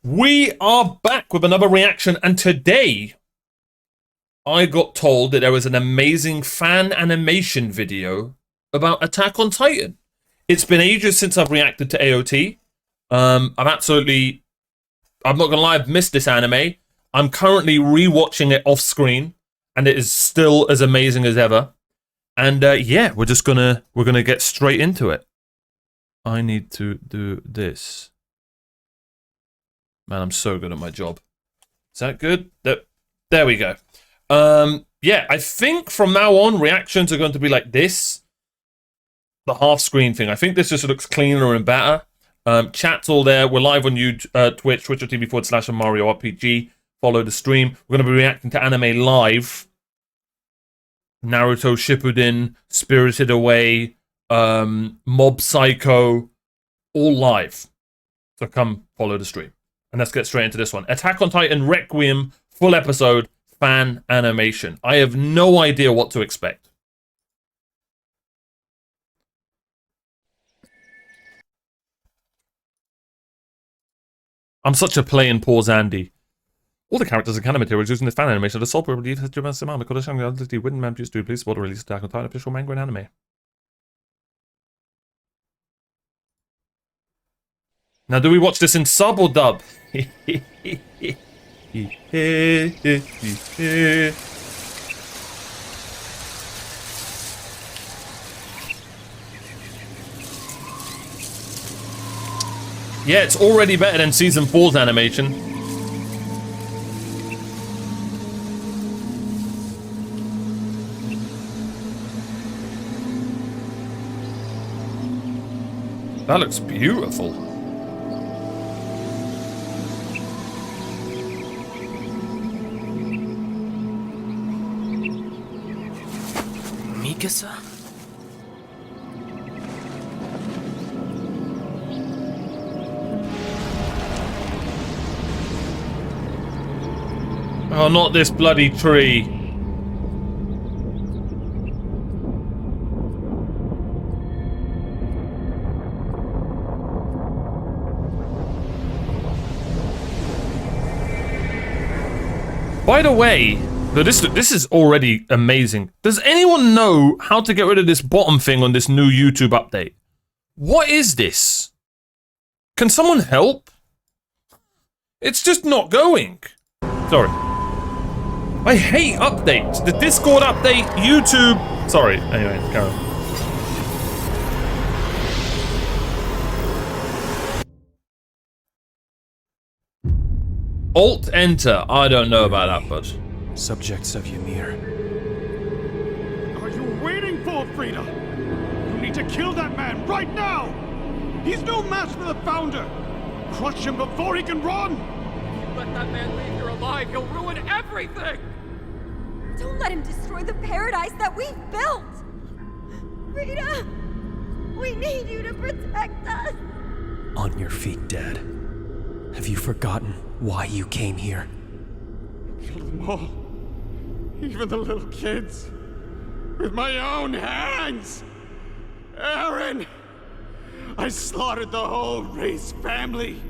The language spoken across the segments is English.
We are back with another reaction, and today I got told that there was an amazing fan animation video about Attack on Titan. It's been ages since I've reacted to AOT. I'm not gonna lie, I've missed this anime. I'm currently rewatching it off screen, and it is still as amazing as ever. And yeah, we're gonna get straight into it. I need to do this. Man, I'm so good at my job. Is that good? There we go. Yeah, I think from now on, reactions are going to be like this. The half screen thing. I think this just looks cleaner and better. Chat's all there. We're live on YouTube, Twitch, twitch.tv/OmarioRpg. Follow the stream. We're going to be reacting to anime live. Naruto Shippuden, Spirited Away, Mob Psycho, all live. So come follow the stream. And let's get straight into this one. Attack on Titan Requiem, full episode, fan animation. I have no idea what to expect. I'm such a play and pause Andy. All the characters and canon materials using this fan animation are the sole belief that Japan Simon because I'm going to win man to please support the release of Attack on Titan official manga and anime. Now, do we watch this in sub or dub? Yeah, it's already better than Season 4's animation. That looks beautiful. Mikasa? Oh, not this bloody tree. By the way, this is already amazing. Does anyone know how to get rid of this bottom thing on this new YouTube update? What is this? Can someone help? It's just not going. Sorry. I hate updates. The Discord update, YouTube. Sorry. Anyway, carry on. Alt enter. I don't know about that, but Subjects of Ymir. Are you waiting for, Frida? You need to kill that man right now! He's no match for the Founder! Crush him before he can run! If you let that man leave here alive, he'll ruin everything! Don't let him destroy the paradise that we've built! Frida! We need you to protect us! On your feet, Dad. Have you forgotten why you came here? Killed them all. Even the little kids. With my own hands! Aaron! I slaughtered the whole Race family.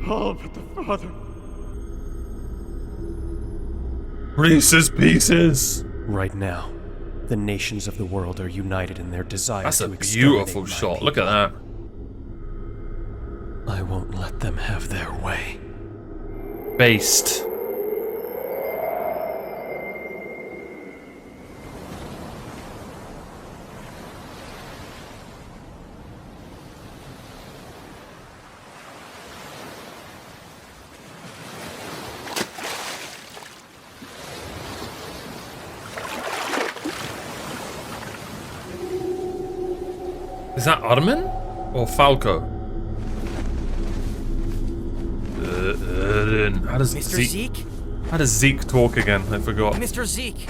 All but the father. Reese's Pieces. Right now, the nations of the world are united in their desire That's to a exterminate beautiful my shot. people. Look at that. I won't let them have their way. Based. Is that Armin or Falco? How does Mr. Zeke? How does Zeke talk again? I forgot. Mr. Zeke!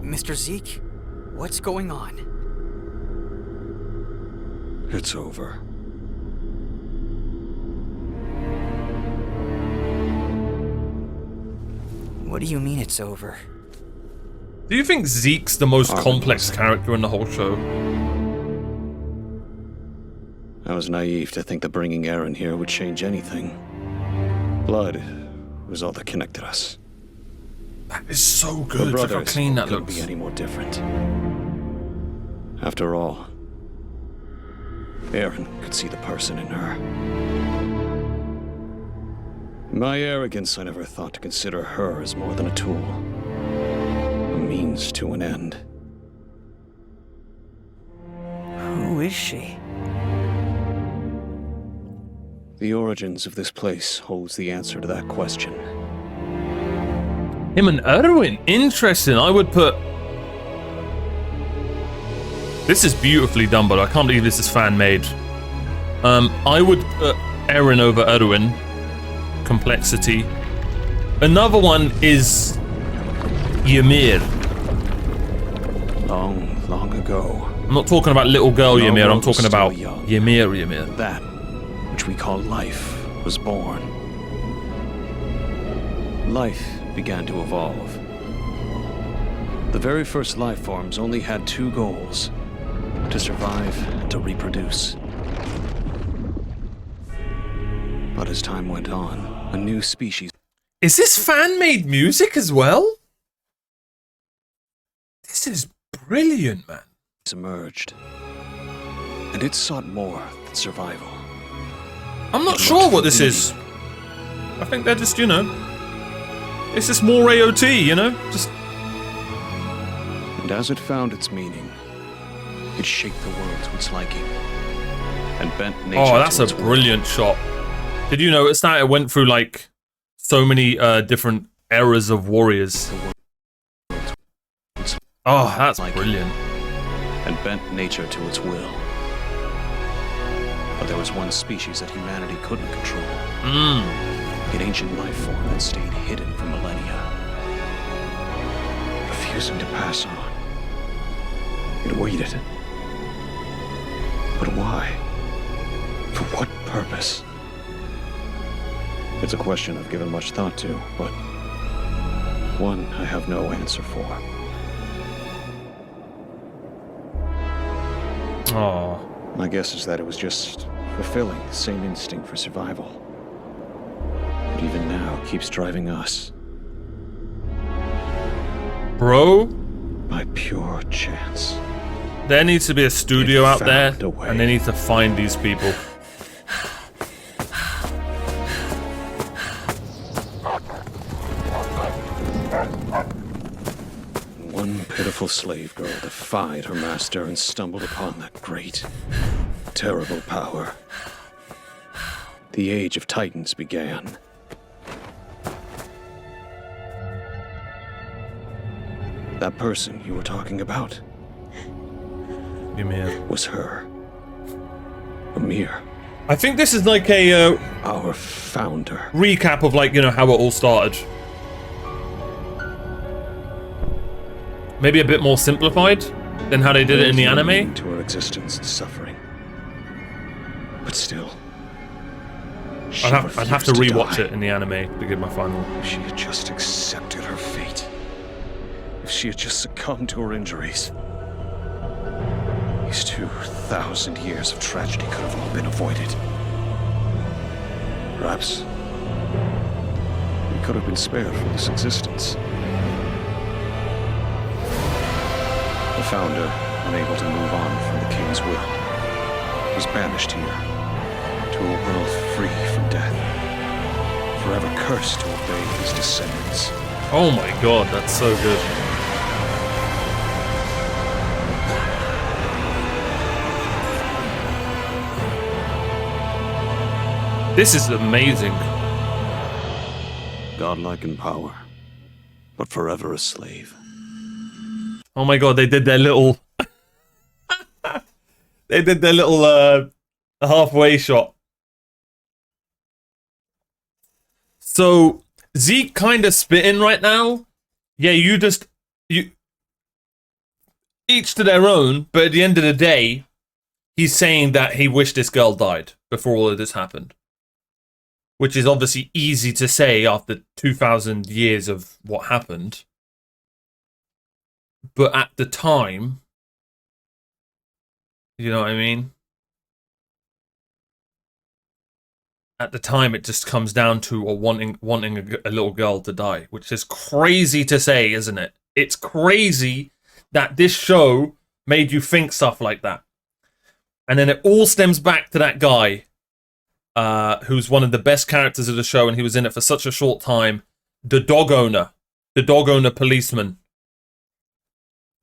Mr. Zeke? What's going on? It's over. What do you mean it's over? Do you think Zeke's the most complex character in the whole show? I was naive to think that bringing Eren here would change anything. Blood was all that connected us. That is so We're good. Look how brothers. clean that Couldn't looks. be any more different. After all, Eren could see the person in her. In my arrogance, I never thought to consider her as more than a tool. A means to an end. Who is she? The origins of this place holds the answer to that question. Him and Erwin. Interesting. I would put... This is beautifully done, but I can't believe this is fan-made. I would put Eren over Erwin. Complexity. Another one is Ymir. Long, long ago, I'm not talking about little girl When our Ymir, I'm world was talking still about young. Ymir. that which we call life was born. Life began to evolve. The very first life forms only had two goals: to survive and to reproduce. But as time went on, a new species Is this fan-made music as well? This is brilliant, man. emerged, and it sought more than survival. I'm not It sure looked what this for is. I think they're just, you know... It's just more AOT, you know? Just... And as it found its meaning, it shaped the world to its liking, and bent nature Oh, to that's a its will. brilliant shot. Did you notice that? It went through, like, so many different eras of warriors. Oh, that's brilliant. And bent nature to its will. But there was one species that humanity couldn't control. An ancient life form that stayed hidden for millennia, refusing to pass on. It waited. But why? For what purpose? It's a question I've given much thought to, but one I have no answer for. Oh. My guess is that it was just fulfilling the same instinct for survival. But even now keeps driving us Bro, by pure chance. there needs to be a studio It out there, found a way. and they need to find these people. One pitiful slave girl defied her master and stumbled upon that great, terrible power. The Age of Titans began. That person you were talking about Ymir. was her. Ymir, I think this is like a our founder. recap of, like, you know, how it all started. Maybe a bit more simplified than how they did it in the There's no anime. meaning to her existence and suffering. But still, she I'd have to refused rewatch die. it in the anime to give my final. If she had just accepted her fate, if she had just succumbed to her injuries, these 2,000 years of tragedy could have all been avoided. Perhaps we could have been spared from this existence. The founder, unable to move on from the king's will, was banished here to a world free from death, forever cursed to obey his descendants. Oh my god, that's so good. This is amazing. Godlike in power, but forever a slave. Oh my god, they did their little... they did their little halfway shot. So, Zeke kind of spitting right now. Yeah, you each to their own, but at the end of the day, he's saying that he wished this girl died before all of this happened. Which is obviously easy to say after 2,000 years of what happened. But at the time, you know what I mean? at the time it just comes down to wanting a little girl to die, which is crazy to say, isn't it? It's crazy that this show made you think stuff like that. And then it all stems back to that guy who's one of the best characters of the show, and he was in it for such a short time. The dog owner policeman,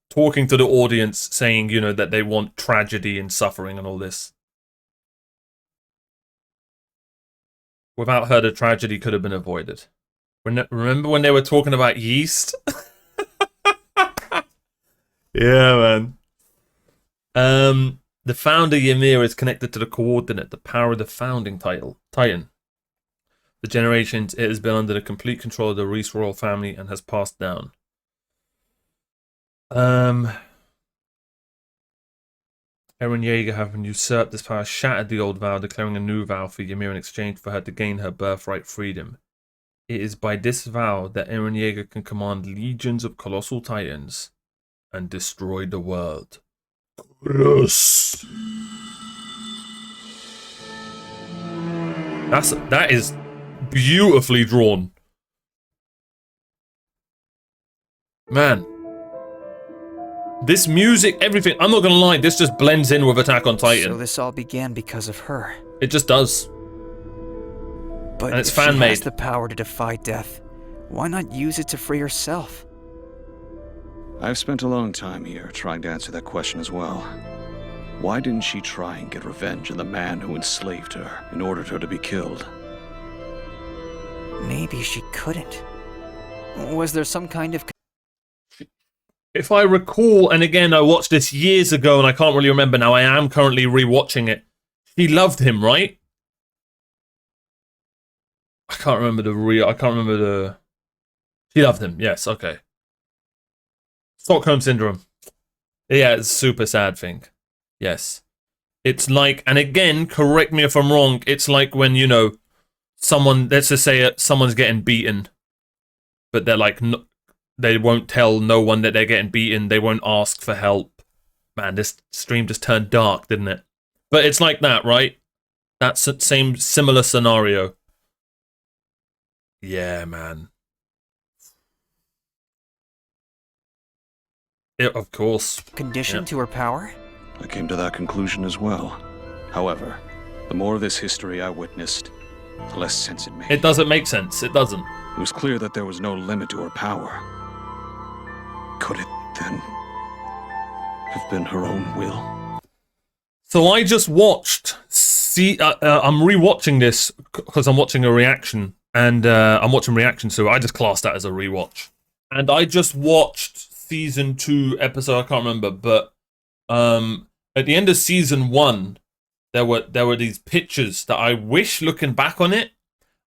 talking to the audience, saying, you know, that they want tragedy and suffering and all this. Without her, the tragedy could have been avoided. Remember when they were talking about yeast? Yeah, man. The founder Ymir is connected to the coordinate, the power of the founding Titan. For generations, it has been under the complete control of the Reese royal family and has passed down. Eren Yeager, having usurped this power, shattered the old vow, declaring a new vow for Ymir in exchange for her to gain her birthright freedom. It is by this vow that Eren Yeager can command legions of colossal titans and destroy the world. Yes. That is beautifully drawn. Man. This music, everything, I'm not gonna lie, this just blends in with Attack on Titan. So this all began because of her. It just does. But and it's if fan-made. she has the power to defy death, why not use it to free herself? I've spent a long time here trying to answer that question as well. Why didn't she try and get revenge on the man who enslaved her and ordered her to be killed? Maybe she couldn't. Was there some kind of... If I recall, and again, I watched this years ago and I can't really remember now, I am currently rewatching it. She loved him, right? I can't remember the... She loved him, yes, okay. Stockholm Syndrome. Yeah, it's a super sad thing. Yes. It's like, and again, correct me if I'm wrong, it's like when, you know, someone, let's just say someone's getting beaten, but they're like, they won't tell no one that they're getting beaten, they won't ask for help. Man, this stream just turned dark, didn't it? But it's like that, right? That's the same, similar scenario. Yeah, man. Yeah, of course. Condition to her power? I came to that conclusion as well. However, the more of this history I witnessed, the less sense it made. It doesn't make sense. It doesn't. It was clear that there was no limit to her power. Could it, then, have been her own will? So I just watched... I'm rewatching this because I'm watching a reaction. And I'm watching reaction, so I just classed that as a rewatch. And I just watched season 2 episode, I can't remember, but at the end of season 1, there were these pictures that I wish, looking back on it,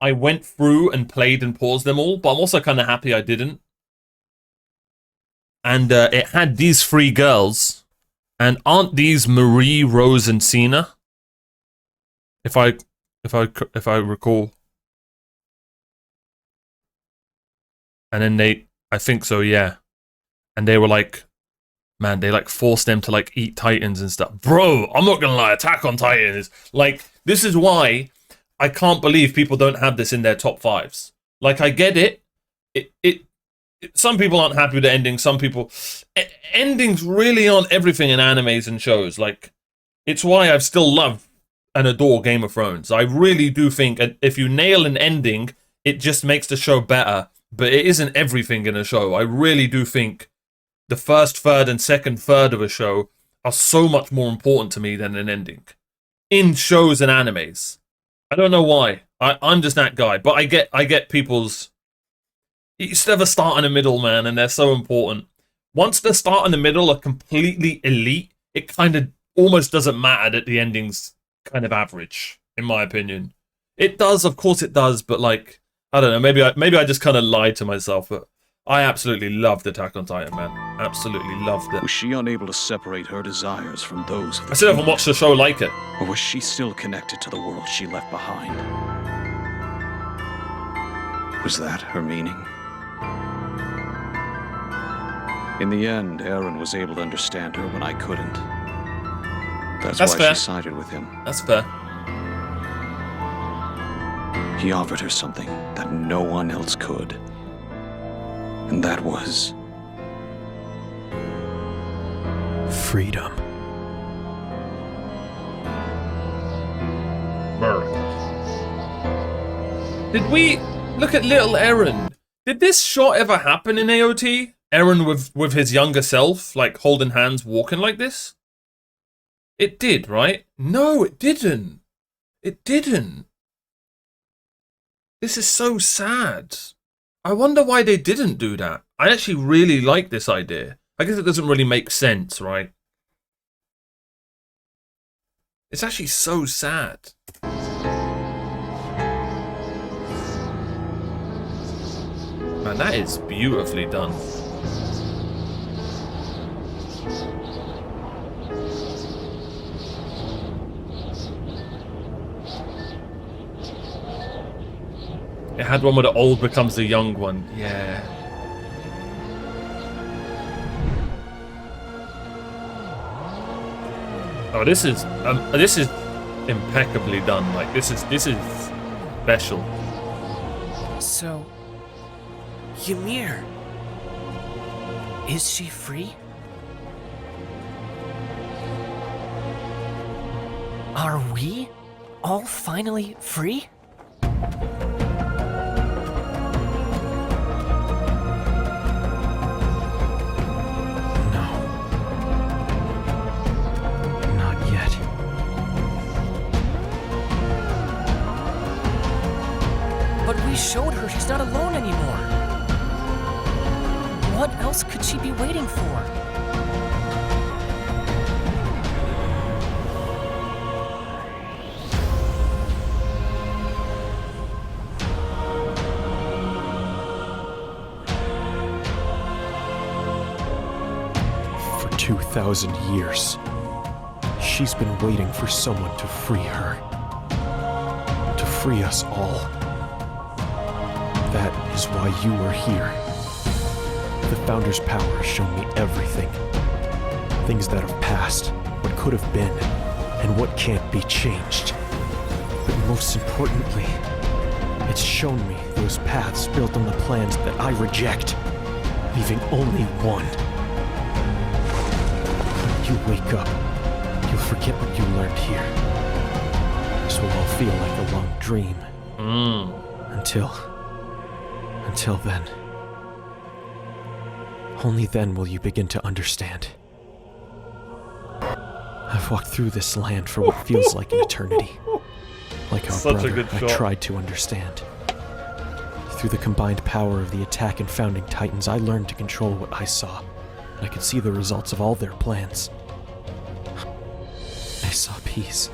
I went through and played and paused them all, but I'm also kind of happy I didn't. And it had these 3 girls, and aren't these Marie, Rose, and Cena? If I recall. And then I think so, yeah. And they were like, man, they like forced them to like eat Titans and stuff. Bro, I'm not gonna lie, Attack on Titan is like, this is why I can't believe people don't have this in their top 5s. Like, I get it. Some people aren't happy with the ending. Some people, endings really aren't everything in animes and shows. Like, it's why I've still loved and adore Game of Thrones. I really do think if you nail an ending, it just makes the show better. But it isn't everything in a show. I really do think the first third and second third of a show are so much more important to me than an ending. In shows and animes. I don't know why. I'm just that guy. But I get people's... You still have a start and a middle, man, and they're so important. Once the start and the middle are completely elite, it kind of almost doesn't matter that the ending's kind of average, in my opinion. It does, of course it does, but like... I don't know, maybe I just kind of lied to myself, but I absolutely loved Attack on Titan, man. Absolutely loved it. Was she unable to separate her desires from those of the I still haven't watched a show like it. Or was she still connected to the world she left behind? Was that her meaning? In the end, Eren was able to understand her when I couldn't. That's why fair. she sided with him. That's fair. he offered her something that no one else could. And that was... freedom. Did we look at little Eren? Did this shot ever happen in AOT? Eren with his younger self, like holding hands, walking like this? It did, right? No, it didn't. It didn't. This is so sad. I wonder why they didn't do that. I actually really like this idea. I guess it doesn't really make sense, right? It's actually so sad. Man, that is beautifully done. It had one where the old becomes the young one. Yeah. Oh, this is impeccably done. Like this is special. So, Ymir, is she free? Are we all finally free? Showed her she's not alone anymore. What else could she be waiting for? For 2,000 years, she's been waiting for someone to free her. To free us all. That is why you are here. The Founder's power has shown me everything. Things that have passed, what could have been, and what can't be changed. But most importantly, it's shown me those paths built on the plans that I reject, leaving only one. When you wake up, you'll forget what you learned here. This will all feel like a long dream. Until then. Only then will you begin to understand. I've walked through this land for what feels like an eternity. Like our Such brother, a good I shot. tried to understand. Through the combined power of the attack and founding titans, I learned to control what I saw. I could see the results of all their plans. I saw peace.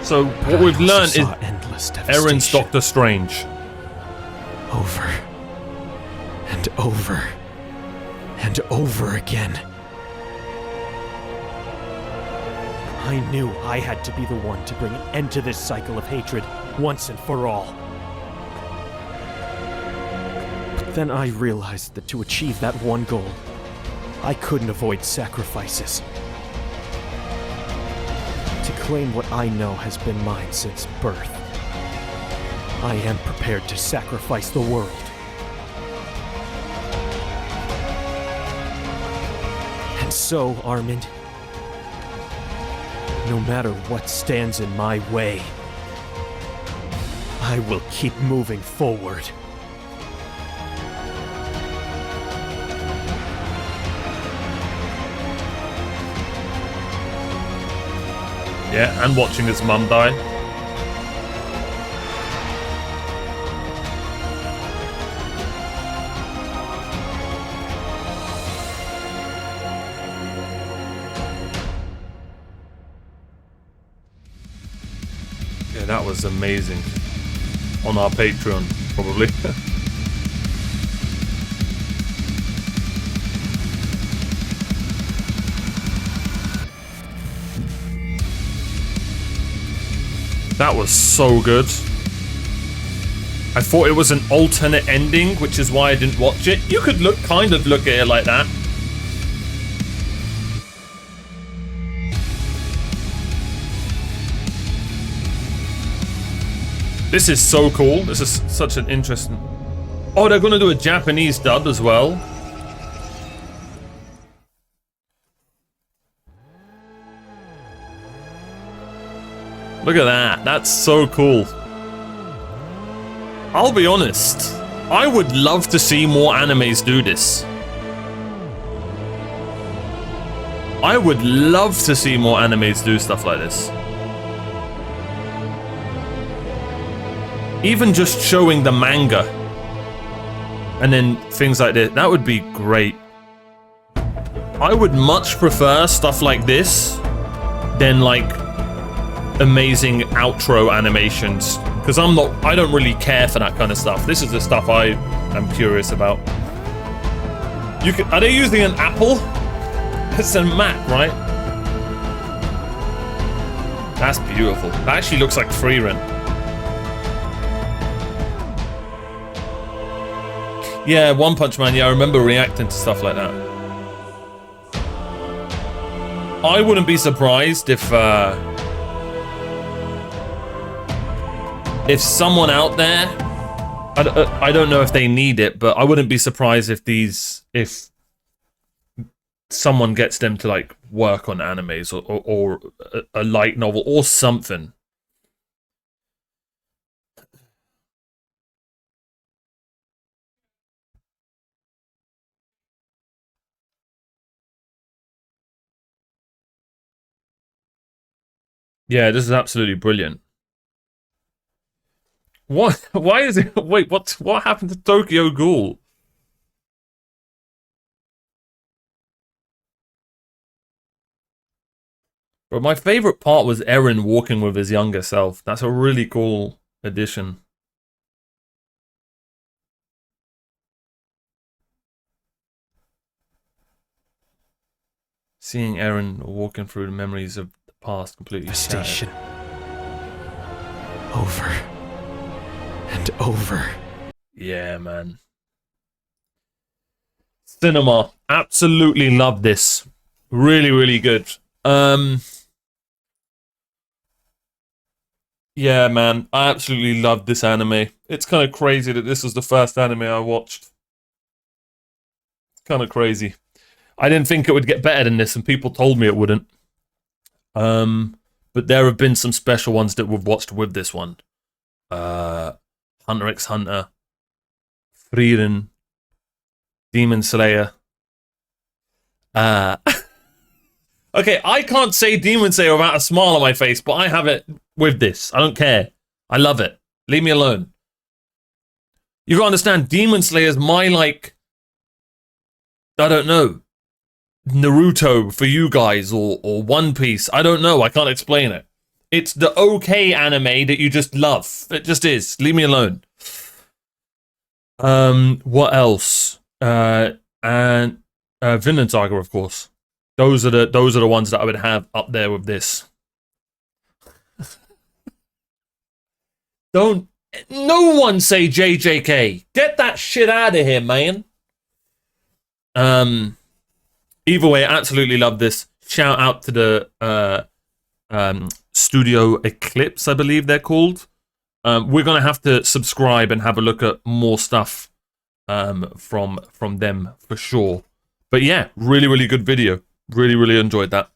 So But what I we've also learned is saw endless Eren's devastation. Doctor Strange. Over and over and over again. I knew I had to be the one to bring an end to this cycle of hatred once and for all. But then I realized that to achieve that one goal, I couldn't avoid sacrifices. To claim what I know has been mine since birth, I am prepared to sacrifice the world. And so, Armand, no matter what stands in my way, I will keep moving forward. Yeah, and watching his mum die. Yeah, that was amazing. On our Patreon, probably. That was so good. I thought it was an alternate ending, which is why I didn't watch it. You could kind of look at it like that. This is so cool. This is such an interesting... Oh, they're going to do a Japanese dub as well. Look at that. That's so cool. I'll be honest. I would love to see more animes do this. I would love to see more animes do stuff like this. Even just showing the manga. And then things like this. That would be great. I would much prefer stuff like this than like amazing outro animations. Because I don't really care for that kind of stuff. This is the stuff I am curious about. Are they using an Apple? It's a Mac, right? That's beautiful. That actually looks like Freerun. Yeah, One Punch Man, yeah, I remember reacting to stuff like that. I wouldn't be surprised if someone out there, I don't know if they need it, but I wouldn't be surprised if someone gets them to like work on animes or a light novel or something. Yeah, this is absolutely brilliant. What? Why is it? Wait, what happened to Tokyo Ghoul? But my favorite part was Eren walking with his younger self. That's a really cool addition. Seeing Eren walking through the memories of the past completely Devastation. Over and over. Yeah, man. Cinema. Absolutely love this. Really, really good. Yeah, man. I absolutely loved this anime. It's kind of crazy that this was the first anime I watched. It's kind of crazy. I didn't think it would get better than this, and people told me it wouldn't. But there have been some special ones that we've watched with this one. Hunter x Hunter, Frieren, Demon Slayer. Okay, I can't say Demon Slayer without a smile on my face, but I have it with this. I don't care. I love it. Leave me alone. You gotta understand, Demon Slayer is my, like, I don't know, Naruto for you guys, or One Piece. I don't know. I can't explain it. It's the okay anime that you just love. It just is. Leave me alone. What else? And Vinland Saga, of course. Those are the ones that I would have up there with this. No one say JJK. Get that shit out of here, man. Either way, I absolutely love this. Shout out to the Studio Eclipse, I believe they're called. We're gonna have to subscribe and have a look at more stuff from them for sure. But yeah, really, really good video. Really, really enjoyed that.